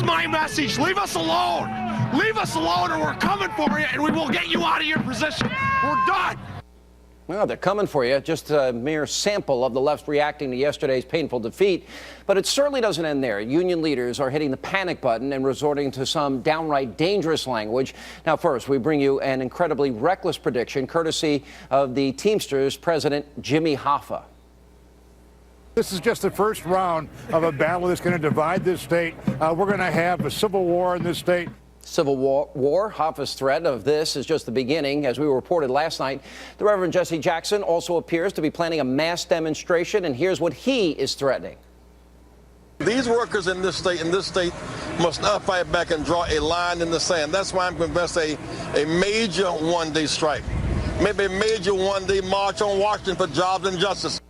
is my message. Leave us alone. Leave us alone or we're coming for you and we will get you out of your position. We're done. Well, they're coming for you. Just a mere sample of the left reacting to yesterday's painful defeat. But it certainly doesn't end there. Union leaders are hitting the panic button and resorting to some downright dangerous language. Now, first, we bring you an incredibly reckless prediction courtesy of the Teamsters president, Jimmy Hoffa. This is just the first round of a battle that's going to divide this state. We're going to have a civil war in this state. Civil war. Hoffa's threat of this is just the beginning. As we reported last night, the Reverend Jesse Jackson also appears to be planning a mass demonstration, and here's what he is threatening. These workers in this state must not fight back and draw a line in the sand. That's why I'm convinced a major one-day strike, maybe a major one-day march on Washington for jobs and justice.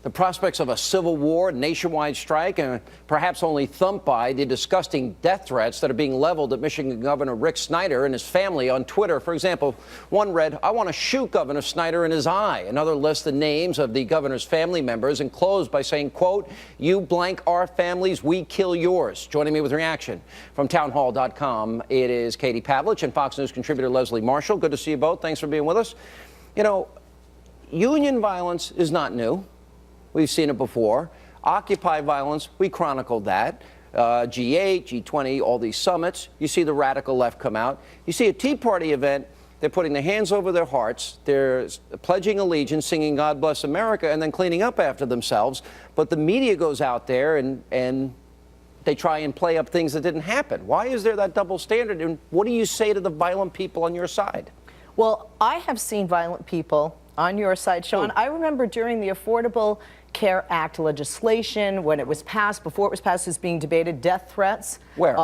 The prospects of a civil war, nationwide strike, and perhaps only thumped by the disgusting death threats that are being leveled at Michigan Governor Rick Snyder and his family on Twitter. For example, one read, "I want to shoot Governor Snyder in his eye." Another lists the names of the governor's family members and closed by saying, quote, "You blank our families, we kill yours." Joining me with reaction from townhall.com, it is Katie Pavlich and Fox News contributor Leslie Marshall. Good to see you both. Thanks for being with us. You know, union violence is not new. We've seen it before. Occupy violence, we chronicled that. G8, G20, all these summits. You see the radical left come out. You see a Tea Party event, they're putting their hands over their hearts. They're pledging allegiance, singing God Bless America, and then cleaning up after themselves. But the media goes out there and they try and play up things that didn't happen. Why is there that double standard? And what do you say to the violent people on your side? Well, I have seen violent people on your side, Sean. I remember during the Affordable Care Act legislation, when it was passed, before it was passed, is being debated, death threats. Where?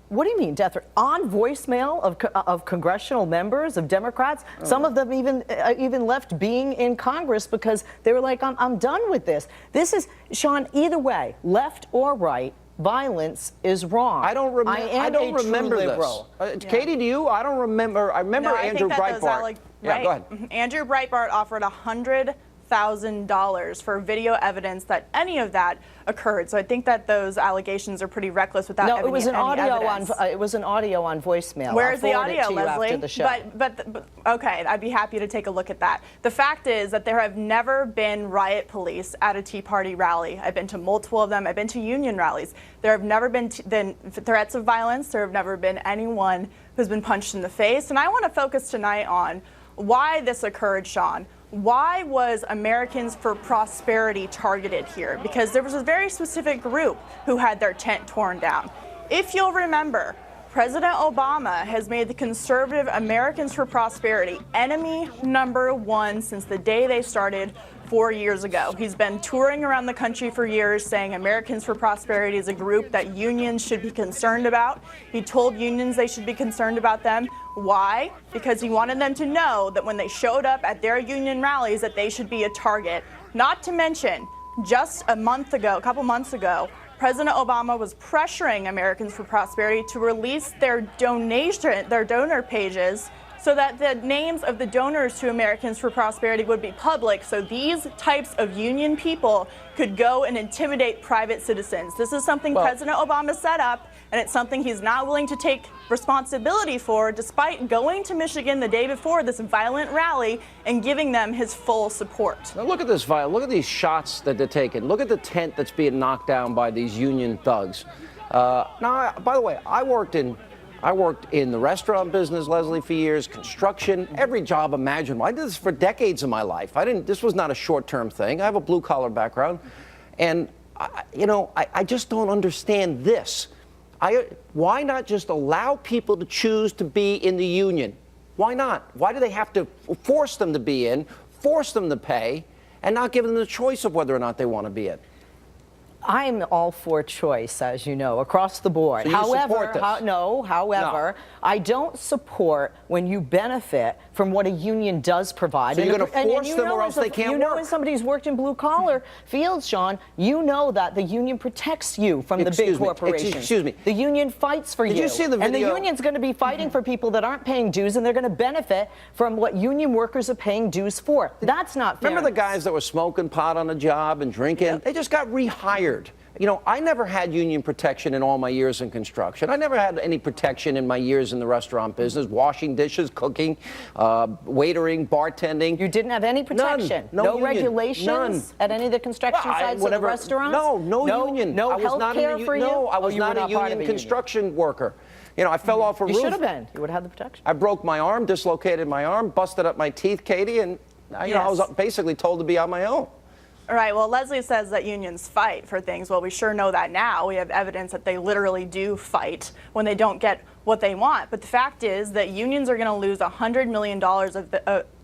What do you mean, death threat? On voicemail of congressional members, of Democrats. Oh. Some of them even left being in Congress because they were like, I'm done with this. This is, Sean, either way, left or right, violence is wrong. I don't remember this. Katie, do you? I don't remember. I remember Andrew Breitbart. Right. Go ahead. Andrew Breitbart offered $100,000 for video evidence that any of that occurred. So I think that those allegations are pretty reckless without it was an audio evidence. it was an audio on voicemail. Where's the audio, it to you Leslie? after the show. But okay, I'd be happy to take a look at that. The fact is that there have never been riot police at a Tea Party rally. I've been to multiple of them. I've been to union rallies. There have never been threats of violence. There have never been anyone who's been punched in the face. And I want to focus tonight on why this occurred, Sean. Why was Americans for Prosperity targeted here? Because there was a very specific group who had their tent torn down. If you'll remember, President Obama has made the conservative Americans for Prosperity enemy #1 since the day they started 4 years ago. He's been touring around the country for years saying Americans for Prosperity is a group that unions should be concerned about. He told unions they should be concerned about them. Why? Because he wanted them to know that when they showed up at their union rallies that they should be a target. Not to mention, just a couple months ago, President Obama was pressuring Americans for Prosperity to release their donor pages so that the names of the donors to Americans for Prosperity would be public, so these types of union people could go and intimidate private citizens. This is something President Obama set up, and it's something he's not willing to take responsibility for, despite going to Michigan the day before this violent rally and giving them his full support. Now look at this look at these shots that they're taking. Look at the tent that's being knocked down by these union thugs. Now, by the way, I worked in the restaurant business, Leslie, for years, construction, every job imaginable. I did this for decades of my life. This was not a short-term thing. I have a blue-collar background. And, I just don't understand this. Why not just allow people to choose to be in the union? Why not? Why do they have to force them to be in, force them to pay, and not give them the choice of whether or not they want to be in? I'm all for choice, as you know, across the board. So you support this? However, I don't support when you benefit from what a union does provide. So you're going to force them or else they can't work? You know, as somebody who's worked in blue-collar fields, Sean, you know that the union protects you from the big corporations. Excuse me. The union fights for you. Did you see the video? And the union's going to be fighting for people that aren't paying dues, and they're going to benefit from what union workers are paying dues for. That's not fair. Remember the guys that were smoking pot on the job and drinking? Yeah. They just got rehired. You know, I never had union protection in all my years in construction. I never had any protection in my years in the restaurant business, washing dishes, cooking, waitering, bartending. You didn't have any protection? None. No union. Regulations None. at any of the construction sites of the restaurants? No union. No I was health not care in for you? No, I was you were not a part of union construction worker. You know, I fell off a roof. You should have been. You would have had the protection. I broke my arm, dislocated my arm, busted up my teeth, Katie, and you know, I was basically told to be on my own. All right, well, Leslie says that unions fight for things. Well, we sure know that now. We have evidence that they literally do fight when they don't get what they want. But the fact is that unions are going to lose $100 million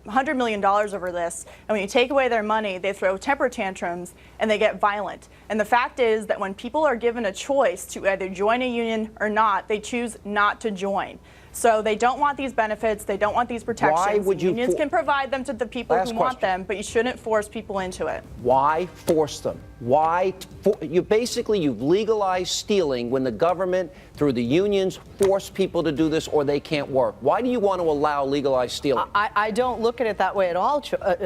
$100 million over this, and when you take away their money, they throw temper tantrums and they get violent. And the fact is that when people are given a choice to either join a union or not, they choose not to join. So they don't want these benefits, they don't want these protections. Why would you Unions can provide them to the people who want them, but you shouldn't force people into it. Why force them? Why? You've legalized stealing when the government, through the unions, force people to do this or they can't work. Why do you want to allow legalized stealing? I don't look at it that way at all,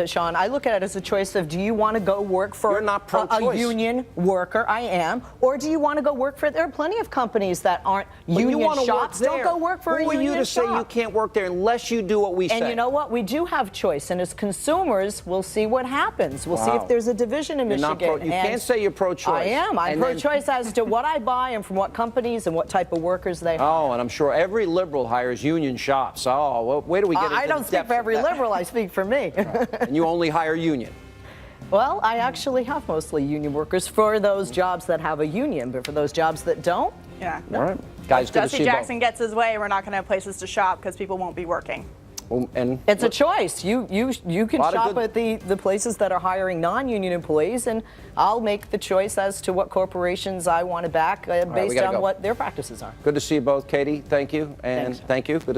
Sean. I look at it as a choice of, do you want to go work for You're not a union worker? I am. Or do you want to go work for, there are plenty of companies that aren't union shops. Don't go work for a union shop. Who are you to say you can't work there unless you do what we say? And you know what? We do have choice. And as consumers, we'll see what happens. We'll see if there's a division in Michigan. You can't say you're pro-choice. I am. I'm pro-choice as to what I buy and from what companies and what type of workers they hire. Oh, and I'm sure every liberal hires union shops. Oh, well, where do we get into I don't speak for every liberal. I speak for me. And you only hire union. Well, I actually have mostly union workers for those jobs that have a union, but for those jobs that don't, yeah. All right. Guys, good to see Jesse you Jackson both. gets his way, we're not going to have places to shop because people won't be working. And it's a choice. You can shop at the places that are hiring non-union employees, and I'll make the choice as to what corporations I want to back based on what their practices are. Good to see you both, Katie. Thank you, and Thanks. thank you. Good to